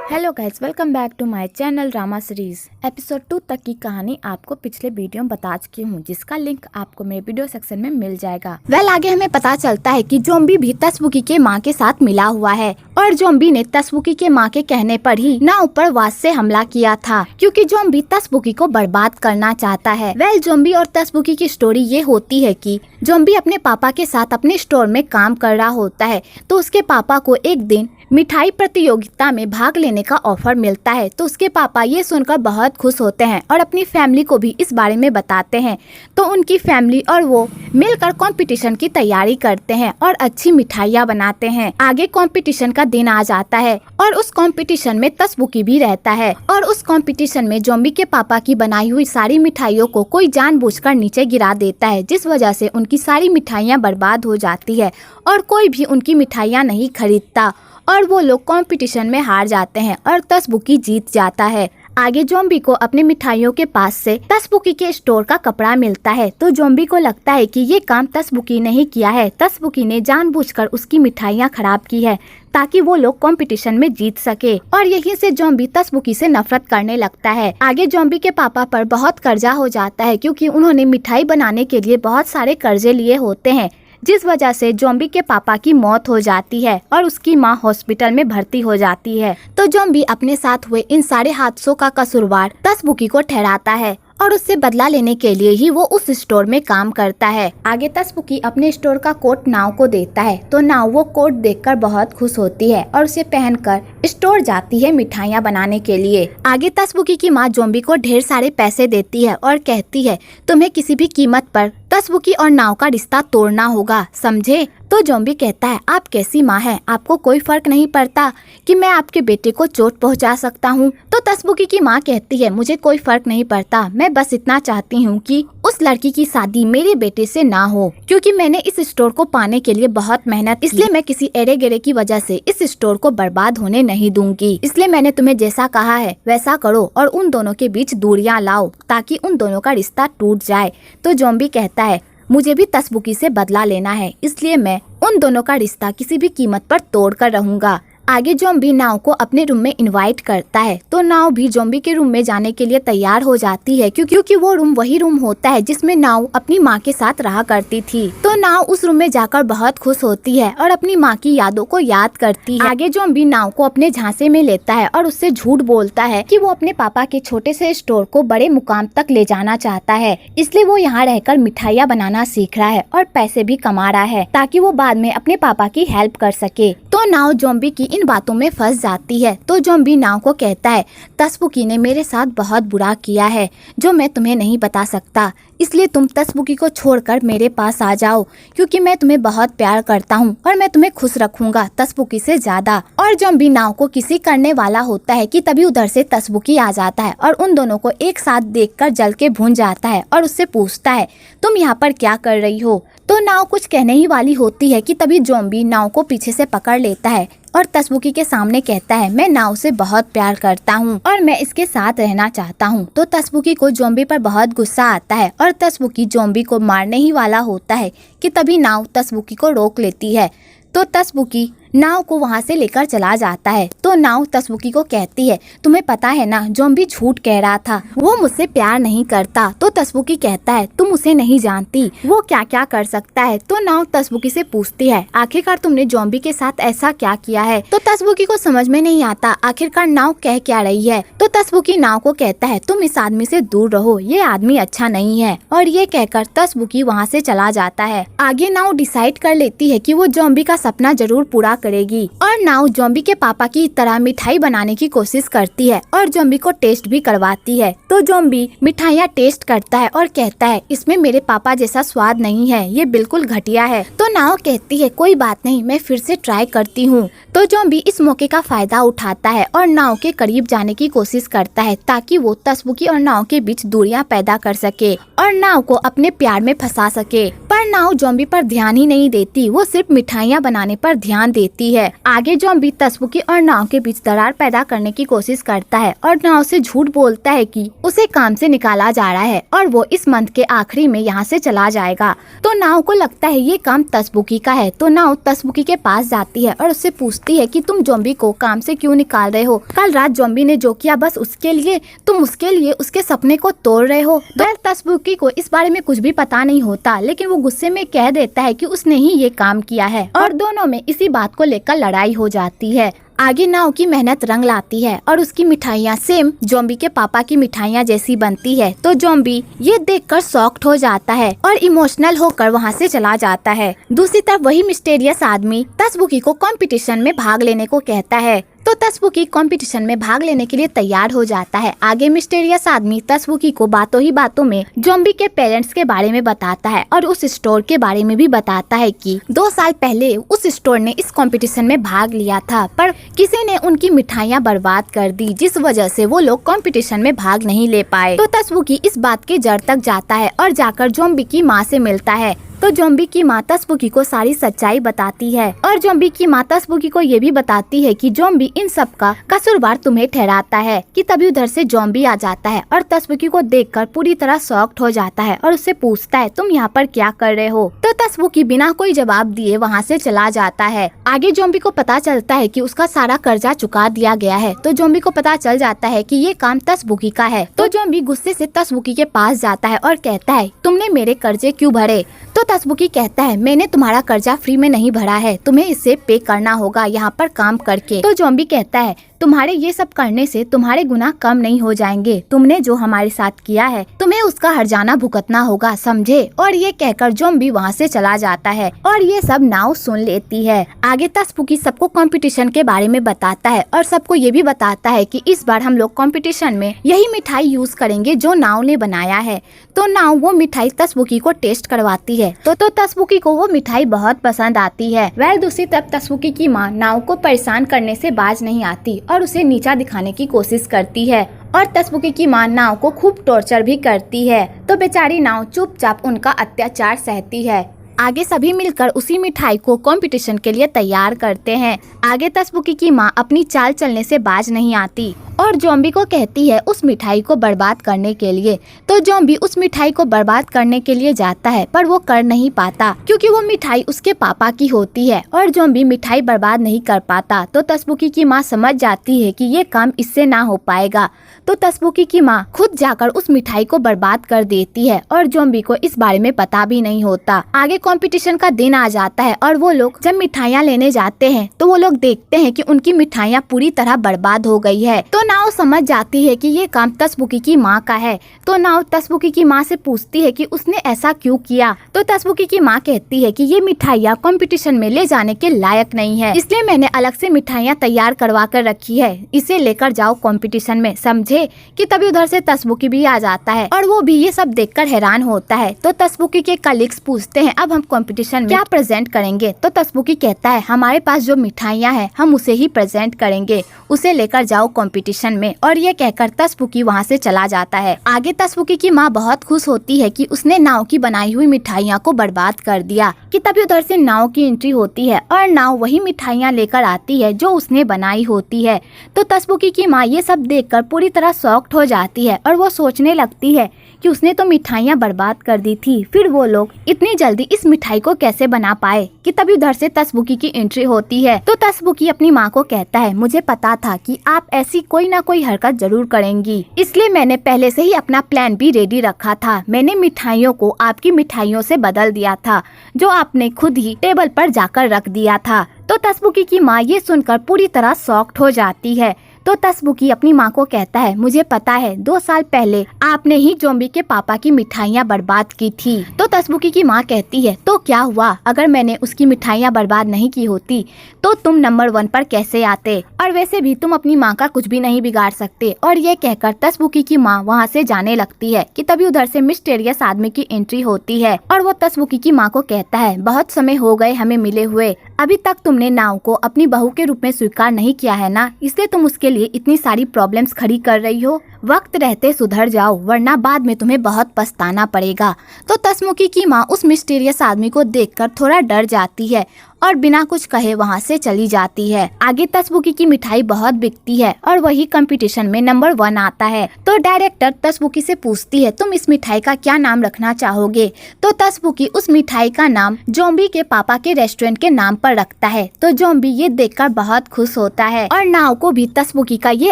Hello guys, welcome back to my channel drama series. Episode 2 तक की कहानी आपको पिछले वीडियो में बता चुकी हूँ, जिसका लिंक आपको मेरे वीडियो सेक्शन में मिल जाएगा। आगे हमें पता चलता है कि ज़ॉम्बी भी तसबुकी के माँ के साथ मिला हुआ है और ज़ॉम्बी ने तसबुकी के माँ के कहने पर ही नाव पर वास से हमला किया था, क्योंकि ज़ॉम्बी तसबुकी को बर्बाद करना चाहता है। ज़ॉम्बी और तसबुकी की स्टोरी ये होती है कि ज़ॉम्बी अपने पापा के साथ अपने स्टोर में काम कर रहा होता है, तो उसके पापा को एक दिन मिठाई प्रतियोगिता में भाग लेने का ऑफर मिलता है। तो उसके पापा ये सुनकर बहुत खुश होते हैं और अपनी फैमिली को भी इस बारे में बताते हैं। तो उनकी फैमिली और वो मिलकर कंपटीशन की तैयारी करते हैं और अच्छी मिठाइयाँ बनाते हैं। आगे कंपटीशन का दिन आ जाता है और उस कंपटीशन में तसबुकी भी रहता है और उस कंपटीशन में ज़ॉम्बी के पापा की बनाई हुई सारी मिठाइयों को कोई जानबूझकर नीचे गिरा देता है, जिस वजह से उनकी सारी मिठाइयाँ बर्बाद हो जाती है और कोई भी उनकी मिठाइयाँ नहीं खरीदता और वो लोग कंपटीशन में हार जाते हैं और तसबुकी जीत जाता है। आगे ज़ॉम्बी को अपने मिठाइयों के पास से तसबुकी के स्टोर का कपड़ा मिलता है, तो ज़ॉम्बी को लगता है कि ये काम तसबुकी ने ही किया है। तसबुकी ने जानबूझकर उसकी मिठाइयाँ खराब की है ताकि वो लोग कंपटीशन में जीत सके और यहीं से ज़ॉम्बी तसबुकी से नफरत करने लगता है। आगे ज़ॉम्बी के पापा पर बहुत कर्जा हो जाता है, क्योंकि उन्होंने मिठाई बनाने के लिए बहुत सारे कर्जे लिए होते हैं, जिस वजह से ज़ॉम्बी के पापा की मौत हो जाती है और उसकी माँ हॉस्पिटल में भर्ती हो जाती है। तो ज़ॉम्बी अपने साथ हुए इन सारे हादसों का कसूरवार तसबुकी को ठहराता है और उससे बदला लेने के लिए ही वो उस स्टोर में काम करता है। आगे तसबुकी अपने स्टोर का कोट नाव को देता है, तो नाव वो कोट देखकर बहुत खुश होती है और उसे पहनकर स्टोर जाती है मिठाइयाँ बनाने के लिए। आगे तसबुकी की माँ ज़ॉम्बी को ढेर सारे पैसे देती है और कहती है तुम्हें किसी भी कीमत पर तसबुकी और नाव का रिश्ता तोड़ना होगा, समझे? तो ज़ॉम्बी कहता है आप कैसी माँ हैं, आपको कोई फर्क नहीं पड़ता कि मैं आपके बेटे को चोट पहुँचा सकता हूँ? तो तसबुकी की माँ कहती है मुझे कोई फर्क नहीं पड़ता, मैं बस इतना चाहती हूँ कि उस लड़की की शादी मेरे बेटे से ना हो, क्योंकि मैंने इस स्टोर को पाने के लिए बहुत मेहनत, इसलिए मैं किसी एरे गेरे की वजह से इस स्टोर को बर्बाद होने नहीं दूंगी। इसलिए मैंने तुम्हें जैसा कहा है वैसा करो और उन दोनों के बीच दूरियां लाओ ताकि उन दोनों का रिश्ता टूट जाए। तो ज़ॉम्बी कहता है मुझे भी तसबुकी से बदला लेना है, इसलिए मैं उन दोनों का रिश्ता किसी भी कीमत पर तोड़ कर रहूंगा। आगे ज़ॉम्बी नाव को अपने रूम में इनवाइट करता है, तो नाव भी ज़ॉम्बी के रूम में जाने के लिए तैयार हो जाती है, क्योंकि वो रूम वही रूम होता है जिसमें नाव अपनी माँ के साथ रहा करती थी। तो नाव उस रूम में जाकर बहुत खुश होती है और अपनी माँ की यादों को याद करती है। आगे ज़ॉम्बी नाव को अपने झांसे में लेता है और उससे झूठ बोलता है कि वो अपने पापा के छोटे से स्टोर को बड़े मुकाम तक ले जाना चाहता है, इसलिए वो यहाँ रहकर मिठाइयाँ बनाना सीख रहा है और पैसे भी कमा रहा है ताकि वो बाद में अपने पापा की हेल्प कर सके। तो नाव ज़ॉम्बी की इन बातों में फंस जाती है। तो ज़ॉम्बी नाव को कहता है तसबुकी ने मेरे साथ बहुत बुरा किया है जो मैं तुम्हें नहीं बता सकता, इसलिए तुम तसबुकी को छोड़कर मेरे पास आ जाओ, क्योंकि मैं तुम्हें बहुत प्यार करता हूँ और मैं तुम्हें खुश रखूंगा तसबुकी से ज्यादा। और ज़ॉम्बी नाव को किसी करने वाला होता है कि तभी उधर से तसबुकी आ जाता है और उन दोनों को एक साथ देखकर जल के भून जाता है और उससे पूछता है तुम यहाँ पर क्या कर रही हो? तो नाव कुछ कहने ही वाली होती है कि तभी ज़ॉम्बी नाव को पीछे से पकड़ लेता है और तसबुकी के सामने कहता है मैं नाव से बहुत प्यार करता हूँ और मैं इसके साथ रहना चाहता हूँ। तो तसबुकी को ज़ॉम्बी पर बहुत गुस्सा आता है और तसबुकी ज़ॉम्बी को मारने ही वाला होता है कि तभी नाव तसबुकी को रोक लेती है। तो तसबुकी नाव को वहाँ से लेकर चला जाता है। तो नाव तसबुकी को कहती है तुम्हें पता है ना ज़ॉम्बी झूठ कह रहा था, वो मुझसे प्यार नहीं करता। तो तसबुकी कहता है तुम उसे नहीं जानती, वो क्या क्या कर सकता है। तो नाव तसबुकी से पूछती है आखिरकार तुमने ज़ॉम्बी के साथ ऐसा क्या किया है? तो तसबुकी को समझ में नहीं आता आखिरकार नाव कह क्या रही है। तो तसबुकी नाव को कहता है तुम इस आदमी से दूर रहो, ये आदमी अच्छा नहीं है, और ये कहकर तसबुकी वहाँ से चला जाता है। आगे नाव डिसाइड कर लेती है कि वो ज़ॉम्बी का सपना जरूर पूरा करेगी और नाव ज़ॉम्बी के पापा की तरह मिठाई बनाने की कोशिश करती है और ज़ॉम्बी को टेस्ट भी करवाती है। तो ज़ॉम्बी मिठाइयाँ टेस्ट करता है और कहता है इसमें मेरे पापा जैसा स्वाद नहीं है, ये बिल्कुल घटिया है। तो नाव कहती है कोई बात नहीं, मैं फिर से ट्राई करती हूँ। तो ज़ॉम्बी इस मौके का फायदा उठाता है और नाव के करीब जाने की कोशिश करता है ताकि वो तसबुकी और नाव के बीच दूरियां पैदा कर सके और नाव को अपने प्यार में फंसा सके। पर नाव ज़ॉम्बी पर ध्यान ही नहीं देती, वो सिर्फ मिठाइयाँ बनाने पर ध्यान देती देती है। आगे ज़ॉम्बी तसबुकी और नाव के बीच दरार पैदा करने की कोशिश करता है और नाव से झूठ बोलता है कि उसे काम से निकाला जा रहा है और वो इस मंथ के आखिरी में यहाँ से चला जाएगा। तो नाव को लगता है ये काम तसबुकी का है, तो नाव तसबुकी के पास जाती है और उससे पूछती है कि तुम ज़ॉम्बी को काम से क्यों निकाल रहे हो? कल रात ज़ॉम्बी ने जो किया बस उसके लिए तुम उसके लिए उसके सपने को तोड़ रहे हो। तो तसबुकी को इस बारे में कुछ भी पता नहीं होता, लेकिन वो गुस्से में कह देता है कि उसने ही ये काम किया है और दोनों में इसी बात को लेकर लड़ाई हो जाती है। आगे नाव की मेहनत रंग लाती है और उसकी मिठाइयाँ सेम ज़ॉम्बी के पापा की मिठाइयाँ जैसी बनती है। तो ज़ॉम्बी ये देखकर शॉक्ड हो जाता है और इमोशनल होकर वहाँ से चला जाता है। दूसरी तरफ वही मिस्टीरियस आदमी तसबुकी को कंपटीशन में भाग लेने को कहता है, तो तसबुकी कंपटीशन में भाग लेने के लिए तैयार हो जाता है। आगे मिस्टीरियस आदमी तसबुकी को बातों ही बातों में ज़ॉम्बी के पेरेंट्स के बारे में बताता है और उस स्टोर के बारे में भी बताता है कि 2 साल पहले उस स्टोर ने इस कंपटीशन में भाग लिया था, पर किसी ने उनकी मिठाइयाँ बर्बाद कर दी, जिस वजह से वो लोग कंपटीशन में भाग नहीं ले पाए। तो तसबुकी इस बात के जड़ तक जाता है और जाकर ज़ॉम्बी की माँ से मिलता है। तो ज़ॉम्बी की माँ तसबुकी को सारी सच्चाई बताती है और ज़ॉम्बी की माँ तसबुकी को ये भी बताती है कि ज़ॉम्बी इन सब का कसूरवार तुम्हें ठहराता है। कि तभी उधर से ज़ॉम्बी आ जाता है और तसबुकी को देखकर पूरी तरह शॉक्ड हो जाता है और उससे पूछता है तुम यहाँ पर क्या कर रहे हो? तो तसबुकी बिना कोई जवाब दिए वहाँ से चला जाता है। आगे ज़ॉम्बी को पता चलता है कि उसका सारा कर्जा चुका दिया गया है। तो ज़ॉम्बी को पता चल जाता है कि ये काम तसबुकी का है। तो ज़ॉम्बी गुस्से से तसबुकी के पास जाता है और कहता है तुमने मेरे कर्जे क्यों भरे? तो तसबुकी कहता है मैंने तुम्हारा कर्जा फ्री में नहीं भरा है, तुम्हें इससे पे करना होगा यहाँ पर काम करके। तो ज़ॉम्बी कहता है तुम्हारे ये सब करने से तुम्हारे गुनाह कम नहीं हो जाएंगे, तुमने जो हमारे साथ किया है तुम्हें उसका हर्जाना भुगतना होगा, समझे? और ये कहकर ज़ॉम्बी वहाँ से चला जाता है और ये सब नाव सुन लेती है। आगे तसबुकी सबको कंपटीशन के बारे में बताता है और सबको ये भी बताता है कि इस बार हम लोग कंपटीशन में यही मिठाई यूज करेंगे जो नाव ने बनाया है। तो नाव वो मिठाई तसबुकी को टेस्ट करवाती है तो तसबुकी को वो मिठाई बहुत पसंद आती है। दूसरी तरफ तसबुकी की माँ नाव को परेशान करने से बाज नहीं आती और उसे नीचा दिखाने की कोशिश करती है और तसबुकी की माँ नाव को खूब टॉर्चर भी करती है। तो बेचारी नाव चुपचाप उनका अत्याचार सहती है। आगे सभी मिलकर उसी मिठाई को कंपटीशन के लिए तैयार करते हैं। आगे तसबुकी की माँ अपनी चाल चलने से बाज नहीं आती और ज़ॉम्बी को कहती है उस मिठाई को बर्बाद करने के लिए। तो ज़ॉम्बी उस मिठाई को बर्बाद करने के लिए जाता है, पर वो कर नहीं पाता क्योंकि वो मिठाई उसके पापा की होती है और ज़ॉम्बी मिठाई बर्बाद नहीं कर पाता। तो तसबुकी की माँ समझ जाती है कि ये काम इससे ना हो पाएगा। तो तसबुकी की माँ खुद जाकर उस मिठाई को बर्बाद कर देती है और ज़ॉम्बी को इस बारे में पता भी नहीं होता। आगे कंपटीशन का दिन आ जाता है और वो लोग जब मिठाइयाँ लेने जाते हैं तो वो लोग देखते हैं कि उनकी मिठाइयाँ पूरी तरह बर्बाद हो गई है। तो नाव समझ जाती है कि ये काम तसबुकी की माँ का है। तो नाव तसबुकी की माँ से पूछती है कि उसने ऐसा क्यों किया। तो तसबुकी की माँ कहती है कि ये मिठाइयाँ कंपटीशन में ले जाने के लायक नहीं है, इसलिए मैंने अलग से मिठाइयाँ तैयार करवा कर रखी है, इसे लेकर जाओ कंपटीशन में, समझे? कि तभी उधर से तसबुकी भी आ जाता है और वो भी ये सब देखकर हैरान होता है। तो तसबुकी के कलीग्स पूछते हैं अब हम कंपटीशन में क्या प्रेजेंट करेंगे? तो तसबुकी कहता है हमारे पास जो मिठाइयाँ हैं हम उसे ही प्रेजेंट करेंगे, उसे लेकर जाओ कंपटीशन में। और ये कहकर तसबुकी वहाँ से चला जाता है। आगे तसबुकी की माँ बहुत खुश होती है कि उसने नाव की बनाई हुई मिठाइयाँ को बर्बाद कर दिया। कि तभी उधर से नाव की एंट्री होती है और नाव वही मिठाइयाँ लेकर आती है जो उसने बनाई होती है। तो तसबुकी की माँ ये सब देखकर पूरी तरह शॉक्ड हो जाती है और वो सोचने लगती है कि उसने तो मिठाइयाँ बर्बाद कर दी थी, फिर वो लोग इतनी जल्दी इस मिठाई को कैसे बना पाए। कि तभी उधर से तसबुकी की एंट्री होती है। तो तसबुकी अपनी माँ को कहता है मुझे पता था कि आप ऐसी कोई ना कोई हरकत जरूर करेंगी, इसलिए मैंने पहले से ही अपना प्लान भी रेडी रखा था। मैंने मिठाइयों को आपकी मिठाइयों से बदल दिया था जो आपने खुद ही टेबल पर जाकर रख दिया था। तो तसबुकी की माँ ये सुनकर पूरी तरह शॉक्ड हो जाती है। तो तसबुकी अपनी माँ को कहता है मुझे पता है 2 साल पहले आपने ही ज़ॉम्बी के पापा की मिठाइयाँ बर्बाद की थी। तो तसबुकी की माँ कहती है तो क्या हुआ, अगर मैंने उसकी मिठाइयाँ बर्बाद नहीं की होती तो तुम नंबर 1 पर कैसे आते, और वैसे भी तुम अपनी माँ का कुछ भी नहीं बिगाड़ सकते। और ये कहकर तसबुकी की माँ वहाँ से जाने लगती है। कि तभी उधर से मिस्टीरियस आदमी की एंट्री होती है और वो तसबुकी की माँ को कहता है बहुत समय हो गए हमें मिले हुए, अभी तक तुमने नाव को अपनी बहू के रूप में स्वीकार नहीं किया है ना, इसलिए तुम उसके लिए इतनी सारी प्रॉब्लम्स खड़ी कर रही हो। वक्त रहते सुधर जाओ वरना बाद में तुम्हें बहुत पछताना पड़ेगा। तो तसबुकी की माँ उस मिस्टीरियस आदमी को देखकर थोड़ा डर जाती है और बिना कुछ कहे वहाँ से चली जाती है। आगे तसबुकी की मिठाई बहुत बिकती है और वही कंपटीशन में नंबर 1 आता है। तो डायरेक्टर तसबुकी से पूछती है तुम इस मिठाई का क्या नाम रखना चाहोगे। तो तसबुकी उस मिठाई का नाम ज़ॉम्बी के पापा के रेस्टोरेंट के नाम पर रखता है। तो ज़ॉम्बी ये देखकर बहुत खुश होता है और नाव को भी तसबुकी का ये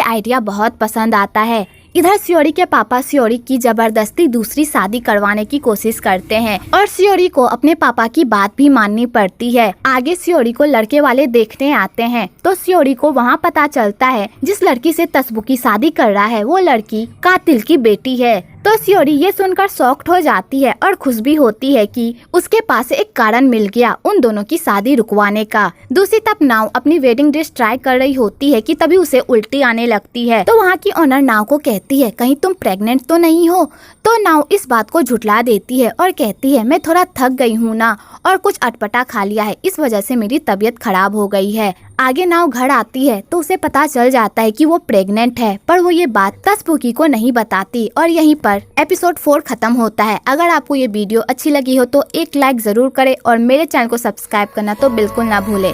आइडिया बहुत पसंद आता है। इधर सियोरी के पापा सियोरी की जबरदस्ती दूसरी शादी करवाने की कोशिश करते हैं और सियोरी को अपने पापा की बात भी माननी पड़ती है। आगे सियोरी को लड़के वाले देखने आते हैं तो सियोरी को वहाँ पता चलता है जिस लड़की से तसबुकी शादी कर रहा है वो लड़की कातिल की बेटी है। तो सियोरी ये सुनकर शॉक्ड हो जाती है और खुश भी होती है कि उसके पास एक कारण मिल गया उन दोनों की शादी रुकवाने का। दूसरी तरफ नाव अपनी वेडिंग ड्रेस ट्राई कर रही होती है कि तभी उसे उल्टी आने लगती है। तो वहाँ की ओनर नाव को कहती है कहीं तुम प्रेग्नेंट तो नहीं हो। तो नाव इस बात को झुठला देती है और कहती है मैं थोड़ा थक गई हूँ ना और कुछ अटपटा खा लिया है, इस वजह से मेरी तबीयत खराब हो गई है। आगे नाव घर आती है तो उसे पता चल जाता है कि वो प्रेग्नेंट है, पर वो ये बात तसबुकी को नहीं बताती और यहीं पर एपिसोड 4 खत्म होता है। अगर आपको ये वीडियो अच्छी लगी हो तो एक लाइक जरूर करें और मेरे चैनल को सब्सक्राइब करना तो बिल्कुल ना भूले।